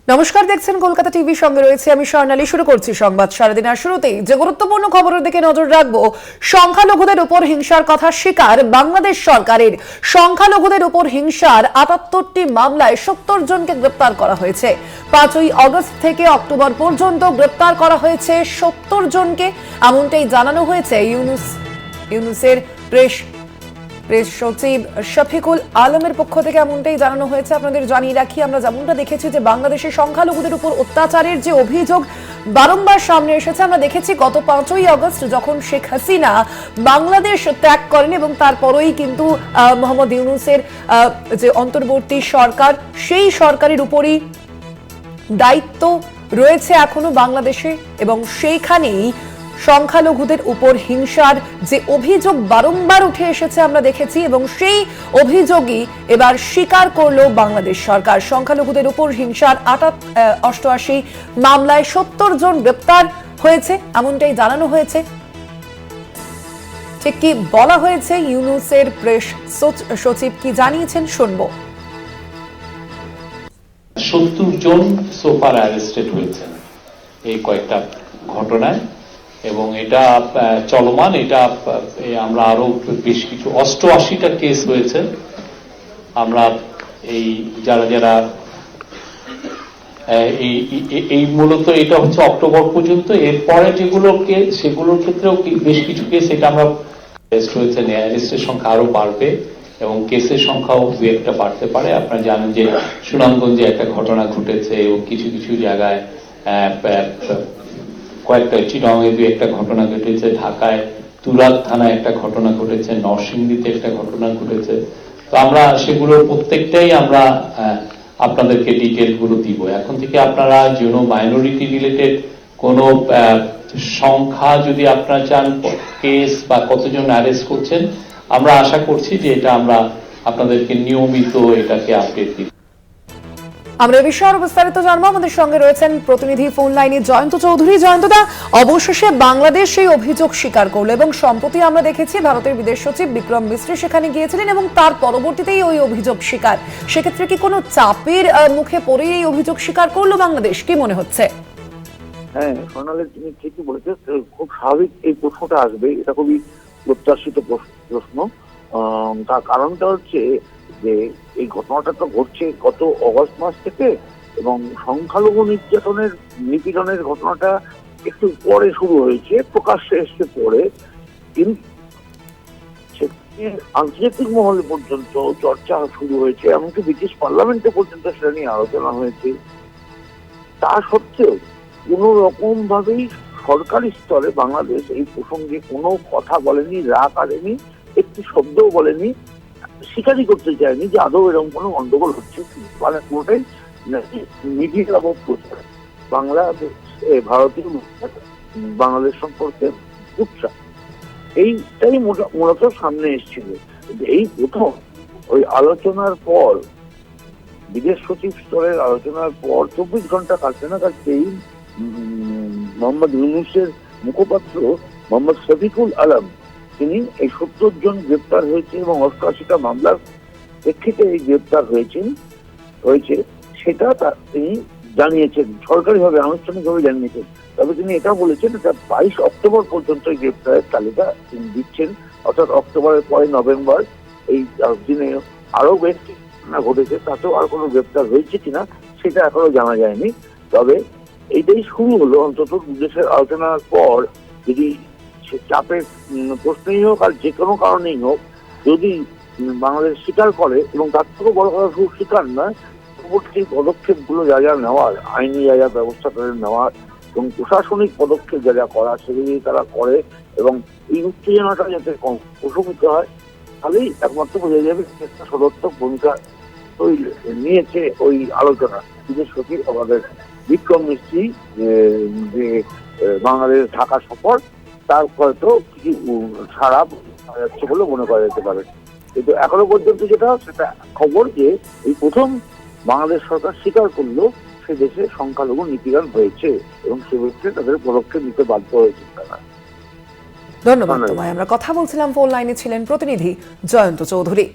নমস্কার, দেখছেন কলকাতা টিভি, সঙ্গে রয়েছে আমি স্বর্ণালী। শুরু করছি সংবাদ সারাদিনের শুরুতেই যে গুরুত্বপূর্ণ খবরের দিকে নজর রাখবো। সংখ্যালঘুদের উপর হিংসার কথা স্বীকার বাংলাদেশ সরকারের। সংখ্যালঘুদের উপর হিংসার ৭৮টি মামলায় ৭০ জনকে গ্রেপ্তার করা হয়েছে। ৫ই আগস্ট থেকে অক্টোবর পর্যন্ত গ্রেপ্তার করা হয়েছে ৭০ জনকে, এমনটাই জানানো হয়েছে ইউনুসের প্রেস সচিব শফিকুল আলমের পক্ষ থেকে। এমনটাই জানানো হয়েছে। আপনাদের জানিয়ে রাখি, আমরা যেমনটা দেখেছি যে বাংলাদেশের সংখ্যালঘুদের উপর অত্যাচারের যে অভিযোগ বারংবার সামনে এসেছে। আমরা দেখেছি গত ৫ই আগস্ট যখন শেখ হাসিনা বাংলাদেশ ত্যাগ করেন এবং তারপরেই কিন্তু মোহাম্মদ ইউনুসের যে অন্তর্বর্তী সরকার, সেই সরকারের উপরই দায়িত্ব রয়েছে এখনো বাংলাদেশে, এবং সেইখানেই সংখ্যালঘুদের উপর হিংসার যে অভিযোগ বারংবার উঠে এসেছে আমরা দেখেছি, এবং সেই অভিযোগই এবার স্বীকার করলো বাংলাদেশ সরকার। সংখ্যালঘুদের উপর হিংসার 88 মামলায় ৭০ জন গ্রেপ্তার হয়েছে, এমনটাই জানানো হয়েছে। ঠিক কি বলা হয়েছে ইউনুসের প্রেস সচিব কি জানিয়েছেন, শুনবো। ৭০ জন সোফার অ্যারেস্টেড হয়েছেন এই কয়েকটা ঘটনায়, এবং এটা চলমান। এটা আমরা আরো বেশ কিছু ৮৮টা কেস হয়েছে। আমরা এই যারা এই মূলত এটা হচ্ছে অক্টোবর পর্যন্ত। এরপরে সেগুলোর ক্ষেত্রেও বেশ কিছু কেস এটা আমরা অ্যারেস্ট হয়েছে। অ্যারেস্টের সংখ্যা আরো বাড়বে এবং কেসের সংখ্যাও দু একটা বাড়তে পারে। আপনারা জানেন যে সুনামগঞ্জে একটা ঘটনা ঘটেছে এবং কিছু কিছু জায়গায় কয়েকটা, চিটাগাংয়ে দু একটা ঘটনা ঘটেছে, ঢাকায় তুরাগ থানায় একটা ঘটনা ঘটেছে, নরসিংদীতে একটা ঘটনা ঘটেছে। তো আমরা সেগুলোর প্রত্যেকটাই আমরা আপনাদেরকে ডিটেল গুলো দিব। এখন থেকে আপনারা যেন মাইনরিটি রিলেটেড কোন সংখ্যা যদি আপনারা চান, কেস বা কতজন অ্যারেস্ট করছেন, আমরা আশা করছি যে এটা আমরা আপনাদেরকে নিয়মিত এটাকে আপডেট দিব। আমরা এই বিষয়ে আরো বিস্তারিত জানবো। আমাদের সঙ্গে রয়েছেন প্রতিনিধি ফোন লাইনে জয়ন্ত চৌধুরী। জয়ন্তদা, অবশেষে বাংলাদেশ সেই অভিযোগ স্বীকার করলো, এবং সম্প্রতি আমরা দেখেছি ভারতের বিদেশ সচিব বিক্রম মিশ্রি সেখানে গিয়েছিলেন এবং তার পরবর্তীতেই ওই অভিযোগ স্বীকার। সেক্ষেত্রে কি কোনো চাপের মুখে পড়ে এই অভিযোগ স্বীকার করলো বাংলাদেশ, কি মনে হচ্ছে? হ্যাঁ সোনালী, তুমি ঠিকই বলেছো। খুব স্বাভাবিক এই প্রশ্নটা আসবে, এটা খুবই প্রত্যাশিত প্রশ্ন। তার কারণটা হচ্ছে যে এই ঘটনাটা তো ঘটছে গত অগস্ট মাস থেকে, এবং সংখ্যালঘু নিপীড়নের ঘটনাটা একটু পরে শুরু হয়েছে, প্রকাশ্যে এসছে পরে, কিন্তু আন্তর্জাতিক মহলে পর্যন্ত চর্চা শুরু হয়েছে, এমনকি ব্রিটিশ পার্লামেন্টে পর্যন্ত সেটা নিয়ে আলোচনা হয়েছে। তা সত্ত্বেও কোনো রকম ভাবেই সরকারি স্তরে বাংলাদেশ এই প্রসঙ্গে কোনো কথা বলেনি, রাগ আনেনি, একটি শব্দও বলেনি, স্বীকারই করতে চায়নি যে আদৌ এরকম কোনো গন্ডগোল হচ্ছে। মানে পুরোটাই মিডিয়া প্রচার, ভারতীয় বাংলাদেশ সম্পর্কে উৎসাহ, এইটাই মূলত সামনে এসেছিল। এই প্রথম ওই আলোচনার পর, বিদেশ সচিব স্তরের আলোচনার পর ২৪ ঘন্টা কাটছে না কাটছেই মোহাম্মদ ইউনুসের মুখপাত্র মোহাম্মদ শফিকুল আলম, তিনি এই ৭০ জন গ্রেপ্তার হয়েছে এবং ৮৮টা মামলার প্রেক্ষিতে এই গ্রেপ্তার হয়েছে সেটা তিনি জানিয়েছেন, সরকারিভাবে আনুষ্ঠানিকভাবে জানিয়েছেন। তবে তিনি এটা বলেছেন এটা ২২ অক্টোবর পর্যন্ত গ্রেপ্তারের তালিকা তিনি দিচ্ছেন, অর্থাৎ অক্টোবরের পরে নভেম্বর এই দিনে আরো বেশ ঘটনা ঘটেছে, তাতেও আর কোনো গ্রেপ্তার হয়েছে কিনা সেটা এখনো জানা যায়নি। তবে এইটাই শুরু হলো, অন্তত বিদেশের আলোচনার পর, যদি চাপের প্রশ্নই হোক আর যে কোনো কারণেই হোক, যদি বাংলাদেশ স্বীকার করে, এবং তার থেকেও বড় কথা শুধু স্বীকার নয়, পরবর্তী পদক্ষেপগুলো যা যা নেওয়ার, আইনি যা যা ব্যবস্থা করে নেওয়ার এবং প্রশাসনিক পদক্ষেপ যা যা করার সেগুলি তারা করে, এবং এই উত্তেজনাটা যাতে প্রশমিত হয়, তাহলেই একমাত্র বোঝা যাবে একটা সদর্থক ভূমিকা নিয়েছে ওই আলোচনা। বিদেশ সচিব আমাদের বিক্রম মিস্ত্রি যে বাংলাদেশ ঢাকা সফর, তার হয়তো কিছু সারা যাচ্ছে বলে মনে করা যেতে পারে। কিন্তু এখনো পর্যন্ত যেটা সেটা খবর যে এই প্রথম বাংলাদেশ সরকার স্বীকার করলো সে দেশে সংখ্যালঘু নিপীড়ন হয়েছে, এবং সেক্ষেত্রে তাদের পদক্ষেপ নিতে বাধ্য হয়েছে তারা। ধন্যবাদ তোমায়। আমরা কথা বলছিলাম, ফোন লাইনে ছিলেন প্রতিনিধি জয়ন্ত চৌধুরী।